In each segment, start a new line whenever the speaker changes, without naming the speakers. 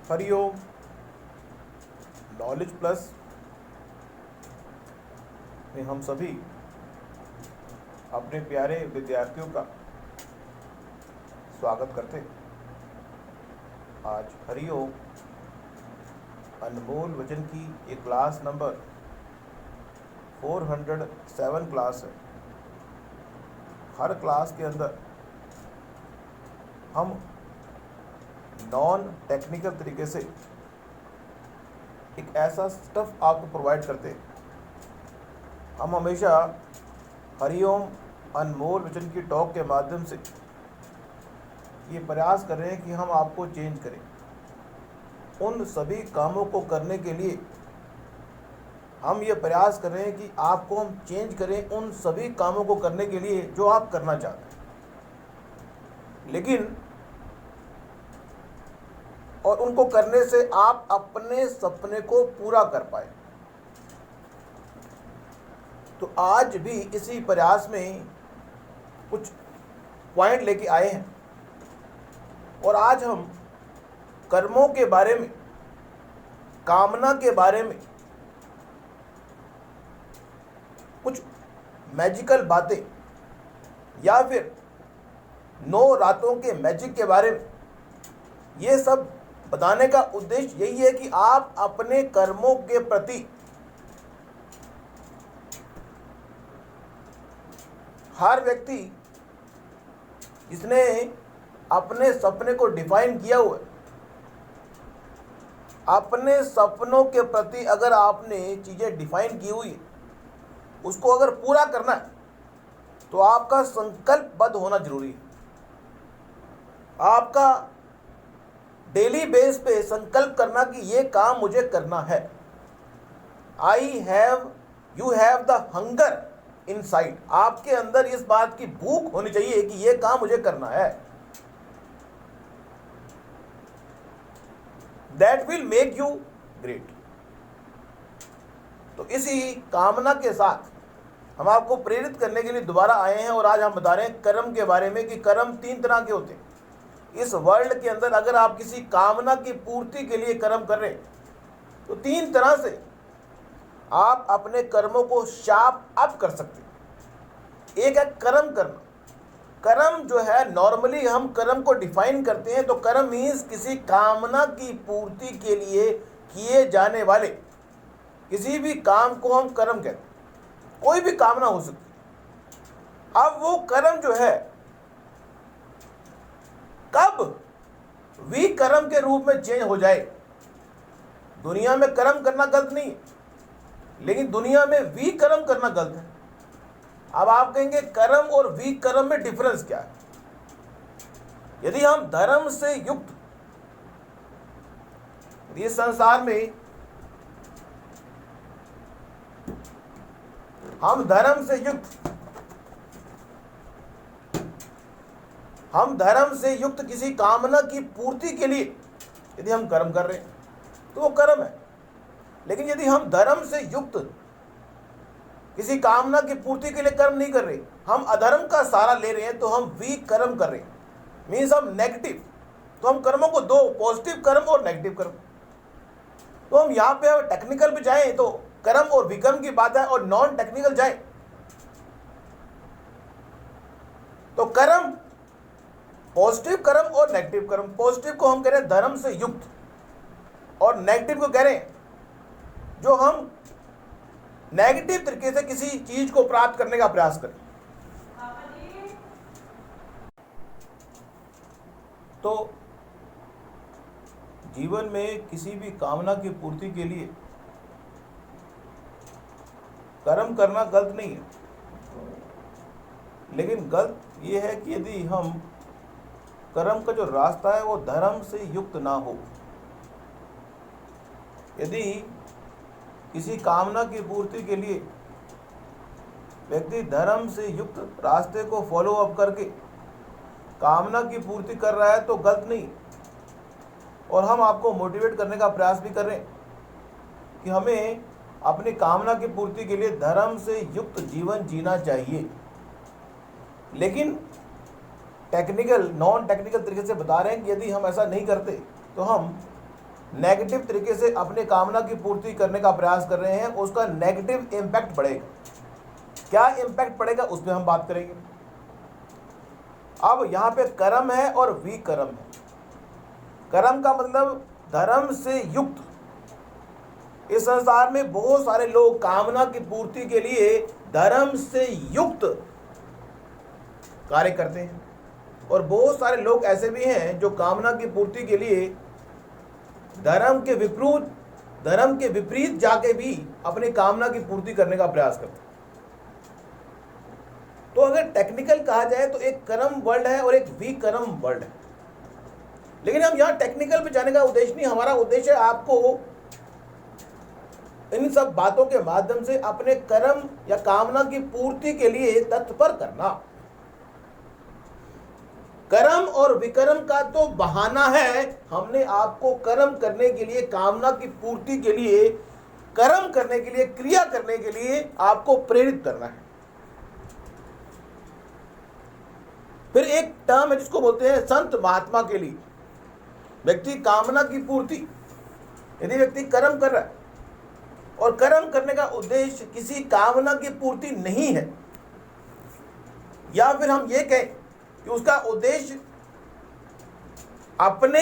Hariom. Knowledge plus में हम सभी अपने प्यारे विद्यार्थियों का स्वागत करते हैं। आज हरिओम अनमोल वचन की एक क्लास नंबर 407 क्लास है। हर क्लास के अंदर हम नॉन टेक्निकल तरीके से एक ऐसा स्टफ आपको प्रोवाइड करते हैं। हम हमेशा हरिओम अनमोल वचन की टॉक के माध्यम से ये प्रयास कर रहे हैं कि हम आपको चेंज करें। उन सभी कामों को करने के लिए हम ये प्रयास कर रहे हैं कि आपको हम चेंज करें उन सभी कामों को करने के लिए जो आप करना चाहते हैं, लेकिन और उनको करने से आप अपने सपने को पूरा कर पाए। तो आज भी इसी प्रयास में कुछ पॉइंट लेके आए हैं और आज हम कर्मों के बारे में, कामना के बारे में कुछ मैजिकल बातें या फिर 9 रातों के मैजिक के बारे में, ये सब बताने का उद्देश्य यही है कि आप अपने कर्मों के प्रति हर व्यक्ति जिसने अपने सपने को डिफाइन किया हुआ है, अपने सपनों के प्रति अगर आपने चीज़ें डिफाइन की हुई है, उसको अगर पूरा करना है तो आपका संकल्पबद्ध होना जरूरी है। आपका डेली बेस पे संकल्प करना कि ये काम मुझे करना है। You have the hunger inside. आपके अंदर इस बात की भूख होनी चाहिए कि ये काम मुझे करना है। That will make you great. तो इसी कामना के साथ हम आपको प्रेरित करने के लिए दोबारा आए हैं और आज हम बता रहे हैं कर्म के बारे में कि कर्म 3 तरह के होते हैं। इस वर्ल्ड के अंदर अगर आप किसी कामना की पूर्ति के लिए कर्म कर रहे हैं तो 3 तरह से आप अपने कर्मों को शार्प अप कर सकते हैं। एक है कर्म करना। कर्म जो है, नॉर्मली हम कर्म को डिफाइन करते हैं तो कर्म मीन्स किसी कामना की पूर्ति के लिए किए जाने वाले किसी भी काम को हम कर्म कहते हैं। कोई भी कामना हो सकती। अब वो कर्म जो है कब विकर्म के रूप में चेंज हो जाए। दुनिया में कर्म करना गलत नहीं है, लेकिन दुनिया में विकर्म करना गलत है। अब आप कहेंगे कर्म और विकर्म में डिफरेंस क्या है? यदि हम धर्म से युक्त, इस संसार में हम धर्म से युक्त किसी कामना की पूर्ति के लिए यदि हम कर्म कर रहे हैं तो वो कर्म है। लेकिन यदि हम धर्म से युक्त किसी कामना की पूर्ति के लिए कर्म नहीं कर रहे, हम अधर्म का सहारा ले रहे हैं, तो हम विकर्म कर रहे हैं। मीन्स हम नेगेटिव। तो हम कर्मों को 2, पॉजिटिव कर्म और नेगेटिव कर्म। तो हम यहाँ पे टेक्निकल पे जाएं तो कर्म और विकर्म की बात है, और नॉन टेक्निकल जाएं तो कर्म, पॉजिटिव कर्म और नेगेटिव कर्म। पॉजिटिव को हम कह रहे हैं धर्म से युक्त, और नेगेटिव को कह रहे हैं जो हम नेगेटिव तरीके से किसी चीज को प्राप्त करने का प्रयास करें। तो जीवन में किसी भी कामना की पूर्ति के लिए कर्म करना गलत नहीं है, लेकिन गलत ये है कि यदि हम कर्म का जो रास्ता है वो धर्म से युक्त ना हो। यदि किसी कामना की पूर्ति के लिए व्यक्ति धर्म से युक्त रास्ते को फॉलो अप करके कामना की पूर्ति कर रहा है तो गलत नहीं। और हम आपको मोटिवेट करने का प्रयास भी कर रहे हैं कि हमें अपनी कामना की पूर्ति के लिए धर्म से युक्त जीवन जीना चाहिए। लेकिन टेक्निकल, नॉन टेक्निकल तरीके से बता रहे हैं कि यदि हम ऐसा नहीं करते तो हम नेगेटिव तरीके से अपने कामना की पूर्ति करने का प्रयास कर रहे हैं, उसका नेगेटिव इम्पैक्ट पड़ेगा। क्या इम्पैक्ट पड़ेगा उस पर हम बात करेंगे। अब यहाँ पे कर्म है और विकर्म है। कर्म का मतलब धर्म से युक्त। इस संसार में बहुत सारे लोग कामना की पूर्ति के लिए धर्म से युक्त कार्य करते हैं, और बहुत सारे लोग ऐसे भी हैं जो कामना की पूर्ति के लिए धर्म के विपरीत जाके भी अपनी कामना की पूर्ति करने का प्रयास करते हैं। तो अगर टेक्निकल कहा जाए तो एक कर्म वर्ल्ड है और एक विकर्म वर्ल्ड है। लेकिन हम यहाँ टेक्निकल पे जाने का उद्देश्य नहीं, हमारा उद्देश्य है आपको इन सब बातों के माध्यम से अपने कर्म या कामना की पूर्ति के लिए तत्पर करना। कर्म और विकर्म का तो बहाना है, हमने आपको कर्म करने के लिए, कामना की पूर्ति के लिए, कर्म करने के लिए, क्रिया करने के लिए आपको प्रेरित करना है। फिर एक टर्म है जिसको बोलते हैं संत महात्मा के लिए। व्यक्ति कामना की पूर्ति, यदि व्यक्ति कर्म कर रहा है और कर्म करने का उद्देश्य किसी कामना की पूर्ति नहीं है, या फिर हम ये कहें कि उसका उद्देश्य अपने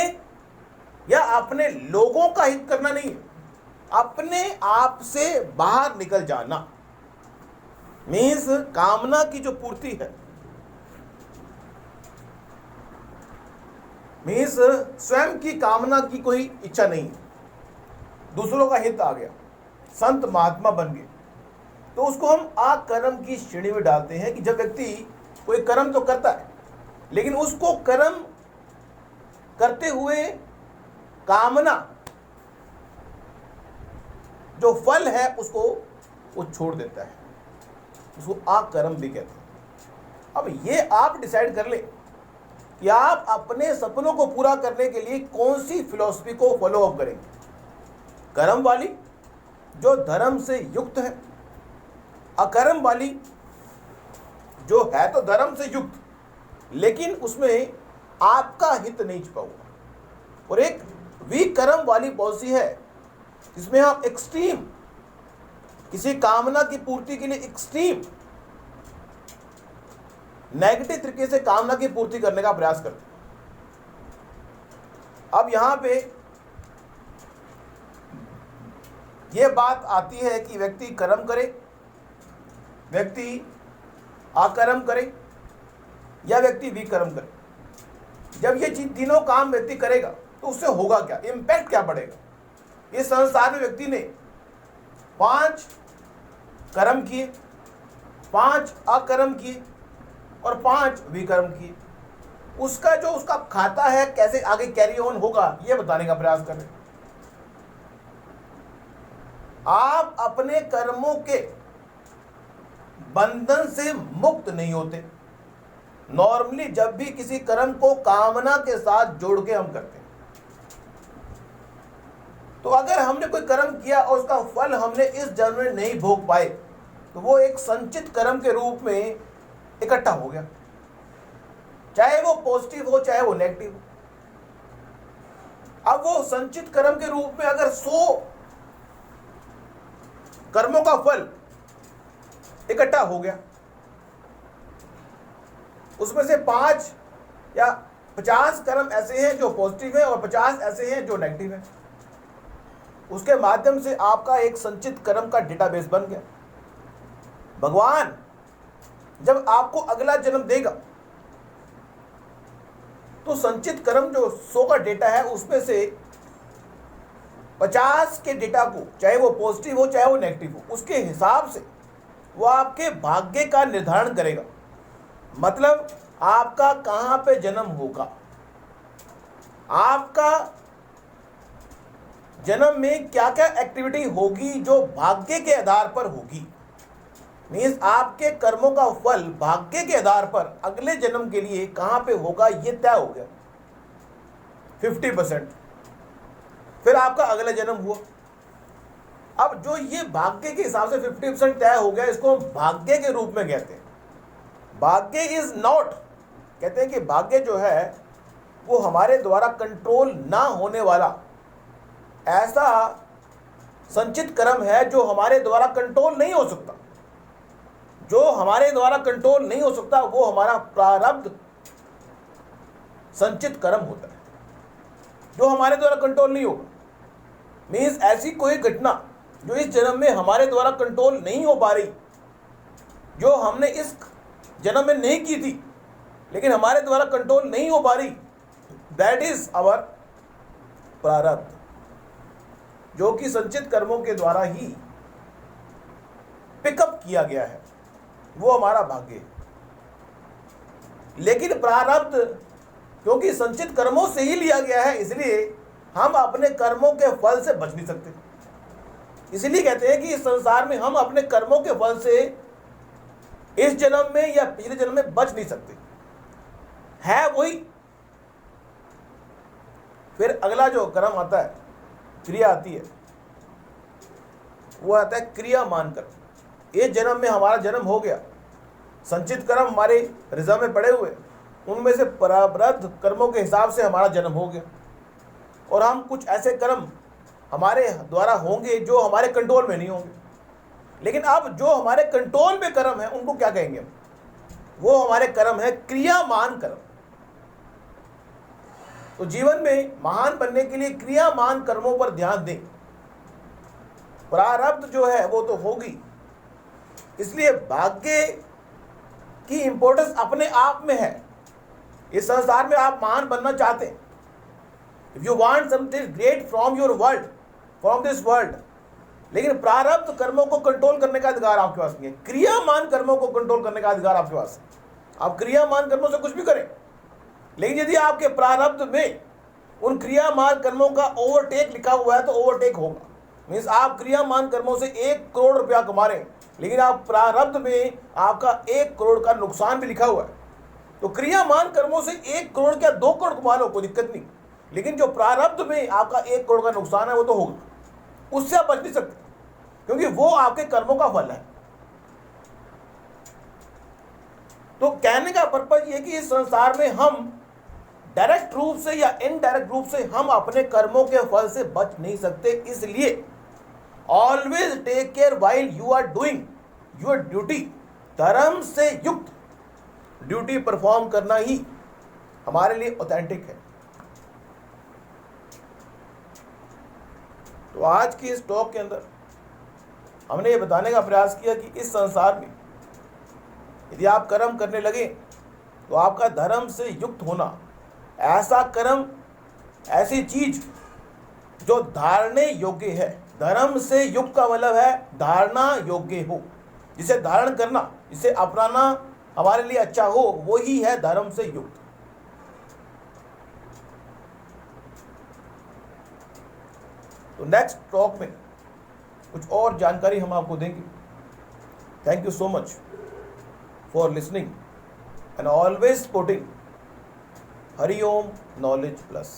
या अपने लोगों का हित करना नहीं है, अपने आप से बाहर निकल जाना, मीन्स कामना की जो पूर्ति है, मीन्स स्वयं की कामना की कोई इच्छा नहीं, दूसरों का हित आ गया, संत महात्मा बन गए, तो उसको हम अकर्म की श्रेणी में डालते हैं कि जब व्यक्ति कोई कर्म तो करता है लेकिन उसको कर्म करते हुए कामना जो फल है उसको वो छोड़ देता है, उसको अकर्म भी कहते हैं। अब ये आप डिसाइड कर ले कि आप अपने सपनों को पूरा करने के लिए कौन सी फिलॉसफी को फॉलो अप करेंगे, कर्म वाली जो धर्म से युक्त है, अकर्म वाली जो है तो धर्म से युक्त लेकिन उसमें आपका हित नहीं छिपा हुआ, और एक विकर्म वाली पॉलिसी है जिसमें हम एक्सट्रीम, किसी कामना की पूर्ति के लिए एक्सट्रीम नेगेटिव तरीके से कामना की पूर्ति करने का प्रयास करते हैं। अब यहां पे यह बात आती है कि व्यक्ति कर्म करे, व्यक्ति अकर्म करे या व्यक्ति विकर्म करे। जब ये तीनों काम व्यक्ति करेगा तो उससे होगा क्या, इंपैक्ट क्या पड़ेगा। इस संसार में व्यक्ति ने 5 कर्म किए, 5 अकर्म किए और 5 विकर्म किए, उसका जो उसका खाता है कैसे आगे कैरी ऑन होगा ये बताने का प्रयास कर रहे हैं। आप अपने कर्मों के बंधन से मुक्त नहीं होते। नॉर्मली जब भी किसी कर्म को कामना के साथ जोड़ के हम करते हैं, तो अगर हमने कोई कर्म किया और उसका फल हमने इस जन्म में नहीं भोग पाए तो वो एक संचित कर्म के रूप में इकट्ठा हो गया, चाहे वो पॉजिटिव हो चाहे वो नेगेटिव हो। अब वो संचित कर्म के रूप में अगर 100 कर्मों का फल इकट्ठा हो गया, उसमें से 5 या 50 कर्म ऐसे हैं जो पॉजिटिव है और 50 ऐसे हैं जो नेगेटिव है, उसके माध्यम से आपका एक संचित कर्म का डेटाबेस बन गया। भगवान जब आपको अगला जन्म देगा तो संचित कर्म जो 100 का डेटा है उसमें से 50 के डेटा को, चाहे वो पॉजिटिव हो चाहे वो नेगेटिव हो, उसके हिसाब से वो आपके भाग्य का निर्धारण करेगा। मतलब आपका कहां पे जन्म होगा, आपका जन्म में क्या क्या एक्टिविटी होगी जो भाग्य के आधार पर होगी। मीन्स आपके कर्मों का फल भाग्य के आधार पर अगले जन्म के लिए कहां पे होगा ये तय हो गया 50%। फिर आपका अगला जन्म हुआ। अब जो ये भाग्य के हिसाब से 50% तय हो गया, इसको हम भाग्य के रूप में कहते हैं। भाग्य इज नॉट, कहते हैं कि भाग्य जो है वो हमारे द्वारा कंट्रोल ना होने वाला ऐसा संचित कर्म है जो हमारे द्वारा कंट्रोल नहीं हो सकता। जो हमारे द्वारा कंट्रोल नहीं हो सकता वो हमारा प्रारब्ध संचित कर्म होता है, जो हमारे द्वारा कंट्रोल नहीं होगा। मीन्स ऐसी कोई घटना जो इस जन्म में हमारे द्वारा कंट्रोल नहीं हो पा रही, जो हमने इस जन्म में नहीं की थी लेकिन हमारे द्वारा कंट्रोल नहीं हो पा रही, दैट इज आवर प्रारब्ध, जो कि संचित कर्मों के द्वारा ही पिकअप किया गया है, वो हमारा भाग्य है। लेकिन प्रारब्ध क्योंकि संचित कर्मों से ही लिया गया है, इसलिए हम अपने कर्मों के फल से बच नहीं सकते। इसलिए कहते हैं कि इस संसार में हम अपने कर्मों के फल से इस जन्म में या पिछले जन्म में बच नहीं सकते, है वही। फिर अगला जो कर्म आता है, क्रिया आती है, वो आता है क्रियामान कर्म। इस जन्म में हमारा जन्म हो गया, संचित कर्म हमारे रिजर्व में पड़े हुए, उनमें से प्रारब्ध कर्मों के हिसाब से हमारा जन्म हो गया, और हम कुछ ऐसे कर्म हमारे द्वारा होंगे जो हमारे कंट्रोल में नहीं होंगे। लेकिन अब जो हमारे कंट्रोल में कर्म है उनको क्या कहेंगे? वो हमारे कर्म है क्रियामान कर्म। तो जीवन में महान बनने के लिए क्रियामान कर्मों पर ध्यान दें। प्रारब्ध जो है वो तो होगी, इसलिए भाग्य की इंपॉर्टेंस अपने आप में है। इस संसार में आप महान बनना चाहते हैं, if you want something great from your world, from this world, लेकिन प्रारब्ध कर्मों को कंट्रोल करने का अधिकार आपके पास नहीं है। क्रियामान कर्मों को कंट्रोल करने का अधिकार आपके पास है। आप क्रियामान कर्मों से कुछ भी करें, लेकिन यदि आपके प्रारब्ध में उन क्रियामान कर्मों का ओवरटेक लिखा हुआ है तो ओवरटेक होगा। मीन्स आप क्रियामान कर्मों से 1 करोड़ रुपया कमा रहे हैं, लेकिन आप प्रारब्ध में आपका 1 करोड़ का नुकसान भी लिखा हुआ है। तो क्रियामान कर्मों से 1 करोड़ क्या 2 करोड़ कमा लो, कोई दिक्कत नहीं, लेकिन जो प्रारब्ध में आपका 1 करोड़ का नुकसान है वो तो होगा, उससे आप बच नहीं सकते, क्योंकि वो आपके कर्मों का फल है। तो कहने का पर्पज ये कि इस संसार में हम डायरेक्ट रूप से या इनडायरेक्ट रूप से हम अपने कर्मों के फल से बच नहीं सकते। इसलिए always take care while you are doing your duty. धर्म से युक्त ड्यूटी परफॉर्म करना ही हमारे लिए ऑथेंटिक है। तो आज की इस टॉक के अंदर हमने ये बताने का प्रयास किया कि इस संसार में यदि आप कर्म करने लगे तो आपका धर्म से युक्त होना, ऐसा कर्म, ऐसी चीज जो धारणे योग्य है। धर्म से युक्त का मतलब है धारणा योग्य हो, जिसे धारण करना, जिसे अपनाना हमारे लिए अच्छा हो, वो ही है धर्म से युक्त। तो नेक्स्ट टॉक में कुछ और जानकारी हम आपको देंगे। Thank you so much for listening and always supporting Hari Om knowledge plus.